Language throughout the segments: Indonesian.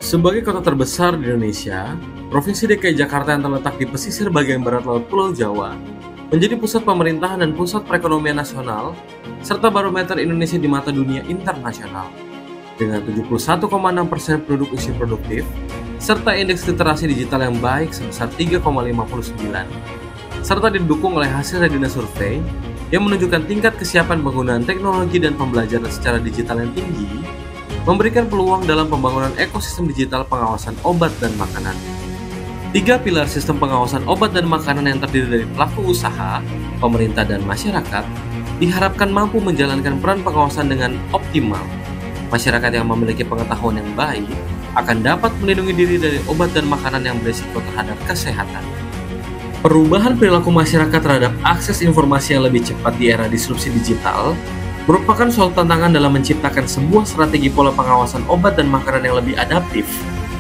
Sebagai kota terbesar di Indonesia, Provinsi DKI Jakarta yang terletak di pesisir bagian barat Laut Pulau Jawa menjadi pusat pemerintahan dan pusat perekonomian nasional, serta barometer Indonesia di mata dunia internasional. Dengan 71,6% penduduk usia produktif, serta indeks literasi digital yang baik sebesar 3,59, serta didukung oleh hasil Readiness Survey yang menunjukkan tingkat kesiapan penggunaan teknologi dan pembelajaran secara digital yang tinggi, memberikan peluang dalam pembangunan ekosistem digital pengawasan obat dan makanan. 3 pilar sistem pengawasan obat dan makanan yang terdiri dari pelaku usaha, pemerintah, dan masyarakat diharapkan mampu menjalankan peran pengawasan dengan optimal. Masyarakat yang memiliki pengetahuan yang baik akan dapat melindungi diri dari obat dan makanan yang berisiko terhadap kesehatan. Perubahan perilaku masyarakat terhadap akses informasi yang lebih cepat di era disrupsi digital merupakan suatu tantangan dalam menciptakan sebuah strategi pola pengawasan obat dan makanan yang lebih adaptif,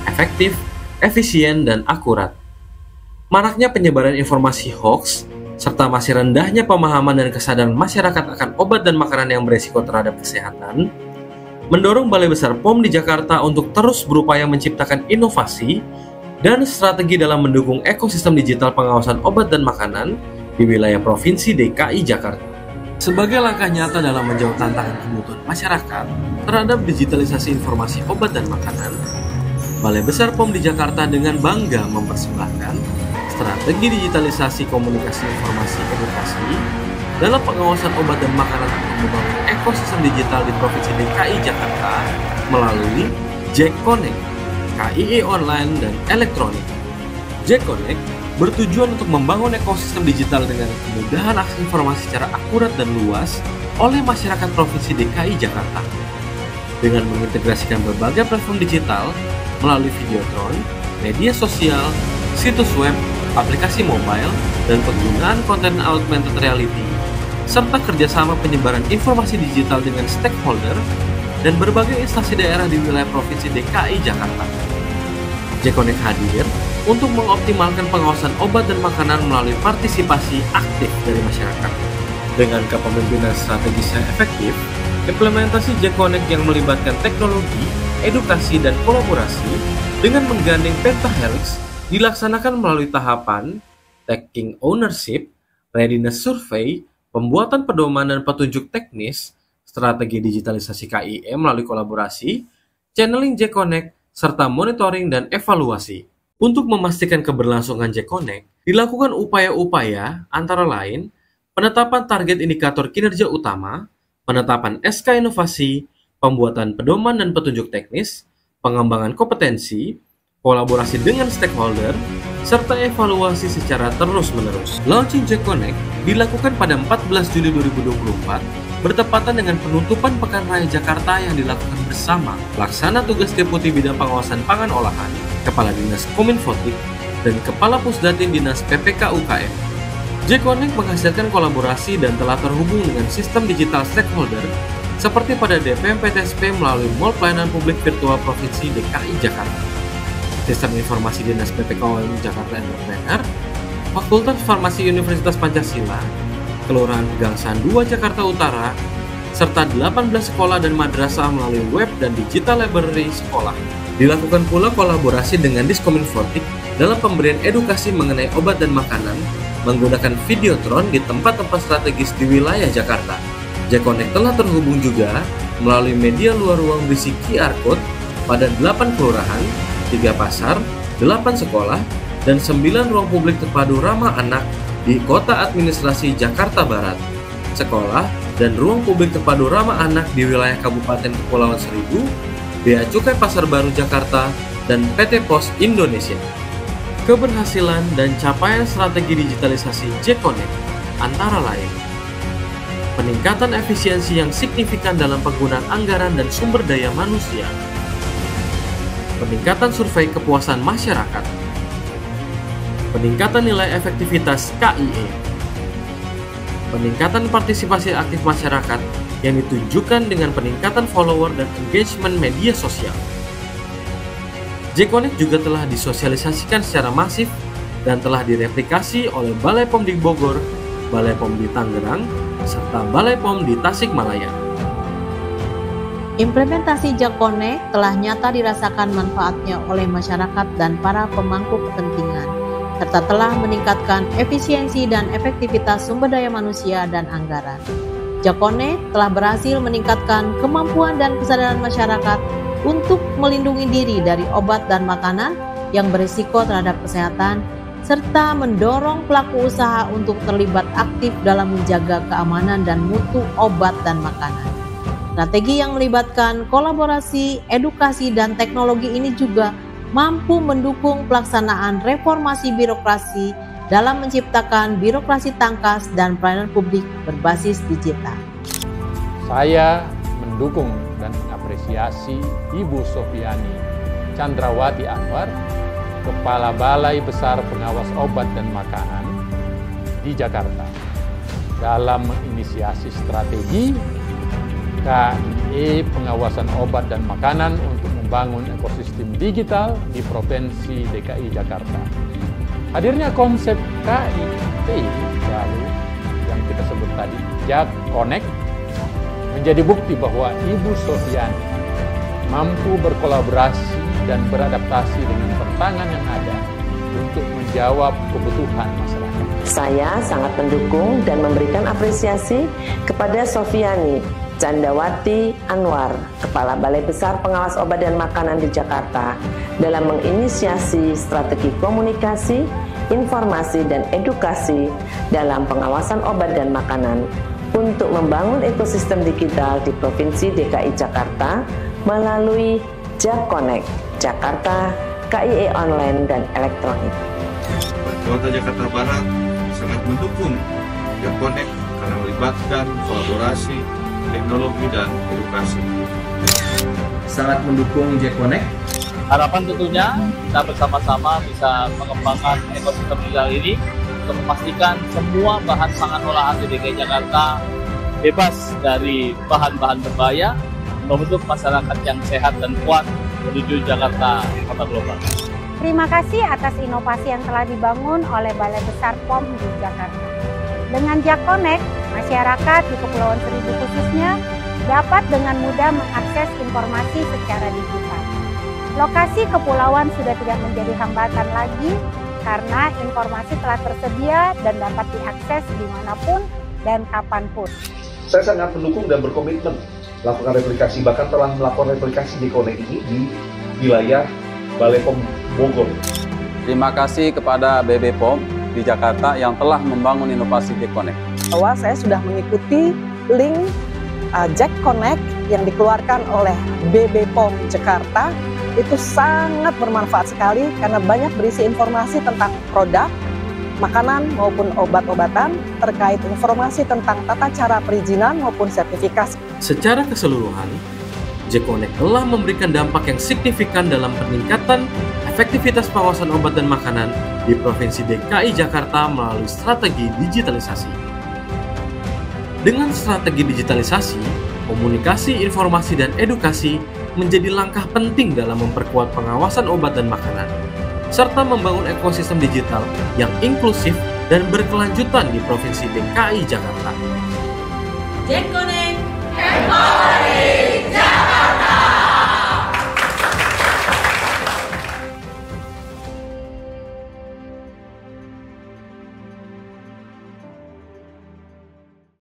efektif, efisien, dan akurat. Maraknya penyebaran informasi hoax, serta masih rendahnya pemahaman dan kesadaran masyarakat akan obat dan makanan yang berisiko terhadap kesehatan, mendorong Balai Besar POM di Jakarta untuk terus berupaya menciptakan inovasi dan strategi dalam mendukung ekosistem digital pengawasan obat dan makanan di wilayah Provinsi DKI Jakarta. Sebagai langkah nyata dalam menjawab tantangan kebutuhan masyarakat terhadap digitalisasi informasi obat dan makanan, Balai Besar POM di Jakarta dengan bangga mempersembahkan strategi digitalisasi komunikasi informasi edukasi dalam pengawasan obat dan makanan untuk membangun ekosistem digital di Provinsi DKI Jakarta melalui JConnect, KIE online, dan elektronik. JConnect bertujuan untuk membangun ekosistem digital dengan kemudahan akses informasi secara akurat dan luas oleh masyarakat Provinsi DKI Jakarta. Dengan mengintegrasikan berbagai platform digital melalui videotron, media sosial, situs web, aplikasi mobile, dan penggunaan konten augmented reality, serta kerjasama penyebaran informasi digital dengan stakeholder dan berbagai instansi daerah di wilayah Provinsi DKI Jakarta. JConnect hadir untuk mengoptimalkan pengawasan obat dan makanan melalui partisipasi aktif dari masyarakat. Dengan kepemimpinan strategis yang efektif, implementasi JConnect yang melibatkan teknologi, edukasi, dan kolaborasi dengan menggandeng pentahelix dilaksanakan melalui tahapan taking ownership, readiness survey, pembuatan pedoman dan petunjuk teknis, strategi digitalisasi KIE melalui kolaborasi, channeling JConnect, serta monitoring dan evaluasi. Untuk memastikan keberlangsungan JConnect, dilakukan upaya-upaya antara lain penetapan target indikator kinerja utama, penetapan SK inovasi, pembuatan pedoman dan petunjuk teknis, pengembangan kompetensi, kolaborasi dengan stakeholder, serta evaluasi secara terus-menerus. Launching JConnect dilakukan pada 14 Juli 2024 bertepatan dengan penutupan Pekan Raya Jakarta yang dilakukan bersama Pelaksana Tugas Deputi Bidang Pengawasan Pangan Olahan, Kepala Dinas Kominfotik, dan Kepala Pusdatin Dinas PPK UKM. JConnect menghasilkan kolaborasi dan telah terhubung dengan sistem digital stakeholder seperti pada DPM PTSP melalui Mall Pelayanan Publik Virtual Provinsi DKI Jakarta, Sistem Informasi Dinas PPKOM Jakarta Entrepreneur, Fakultas Farmasi Universitas Pancasila, Kelurahan Pegangsaan 2 Jakarta Utara, serta 18 sekolah dan madrasah melalui web dan digital library sekolah. Dilakukan pula kolaborasi dengan Diskominfotik dalam pemberian edukasi mengenai obat dan makanan menggunakan videotron di tempat-tempat strategis di wilayah Jakarta. JConnect telah terhubung juga melalui media luar ruang berisi QR Code pada 8 kelurahan, 3 pasar, 8 sekolah, dan 9 ruang publik terpadu ramah anak di Kota Administrasi Jakarta Barat, sekolah, dan ruang publik terpadu ramah anak di wilayah Kabupaten Kepulauan Seribu, Bea Cukai Pasar Baru Jakarta, dan PT Pos Indonesia. Keberhasilan dan capaian strategi digitalisasi JConnect antara lain peningkatan efisiensi yang signifikan dalam penggunaan anggaran dan sumber daya manusia, peningkatan survei kepuasan masyarakat, peningkatan nilai efektivitas KIE, peningkatan partisipasi aktif masyarakat yang ditunjukkan dengan peningkatan follower dan engagement media sosial. JConnect juga telah disosialisasikan secara masif dan telah direplikasi oleh Balai POM di Bogor, Balai POM di Tangerang, serta Balai POM di Tasikmalaya. Implementasi Jak Connect telah nyata dirasakan manfaatnya oleh masyarakat dan para pemangku kepentingan, serta telah meningkatkan efisiensi dan efektivitas sumber daya manusia dan anggaran. Jak Connect telah berhasil meningkatkan kemampuan dan kesadaran masyarakat untuk melindungi diri dari obat dan makanan yang berisiko terhadap kesehatan, serta mendorong pelaku usaha untuk terlibat aktif dalam menjaga keamanan dan mutu obat dan makanan. Strategi yang melibatkan kolaborasi, edukasi, dan teknologi ini juga mampu mendukung pelaksanaan reformasi birokrasi dalam menciptakan birokrasi tangkas dan pelayanan publik berbasis digital. Saya mendukung dan mengapresiasi Ibu Sofiani Chandrawati Anwar, Kepala Balai Besar Pengawas Obat dan Makanan di Jakarta, dalam menginisiasi strategi KIE Pengawasan Obat dan Makanan untuk membangun ekosistem digital di Provinsi DKI Jakarta. Hadirnya konsep KIE lalu yang kita sebut tadi Jak Connect menjadi bukti bahwa Ibu Sofiani mampu berkolaborasi dan beradaptasi dengan tantangan yang ada untuk menjawab kebutuhan masyarakat. Saya sangat mendukung dan memberikan apresiasi kepada Sofiani Chandrawati Anwar, Kepala Balai Besar Pengawas Obat dan Makanan di Jakarta, dalam menginisiasi strategi komunikasi, informasi, dan edukasi dalam pengawasan obat dan makanan untuk membangun ekosistem digital di Provinsi DKI Jakarta melalui Jak Connect, Jakarta, KIE Online, dan Elektronik. Kota Jakarta Barat sangat mendukung Jak Connect karena melibatkan kolaborasi, teknologi, dan edukasi. Sangat mendukung Jak Connect. Harapan tentunya kita bersama-sama bisa mengembangkan ekosistem digital ini untuk memastikan semua bahan pangan olahan di DKI Jakarta bebas dari bahan-bahan berbahaya, membentuk masyarakat yang sehat dan kuat menuju Jakarta Kota Global. Terima kasih atas inovasi yang telah dibangun oleh Balai Besar POM di Jakarta. Dengan Jak Connect, masyarakat di Kepulauan Seribu khususnya dapat dengan mudah mengakses informasi secara digital. Lokasi kepulauan sudah tidak menjadi hambatan lagi karena informasi telah tersedia dan dapat diakses dimanapun dan kapanpun. Saya sangat mendukung dan berkomitmen melakukan replikasi, bahkan telah melakukan replikasi Jak Connect ini di wilayah Balai POM Bogor. Terima kasih kepada BB POM di Jakarta yang telah membangun inovasi Jak Connect. Bahwa saya sudah mengikuti link Jak Connect yang dikeluarkan oleh BB POM Jakarta, itu sangat bermanfaat sekali karena banyak berisi informasi tentang produk, makanan maupun obat-obatan, terkait informasi tentang tata cara perizinan maupun sertifikasi. Secara keseluruhan, Jak Connect telah memberikan dampak yang signifikan dalam peningkatan efektivitas pengawasan obat dan makanan di Provinsi DKI Jakarta melalui strategi digitalisasi. Dengan strategi digitalisasi, komunikasi, informasi, dan edukasi menjadi langkah penting dalam memperkuat pengawasan obat dan makanan, serta membangun ekosistem digital yang inklusif dan berkelanjutan di Provinsi DKI Jakarta. Jak Connect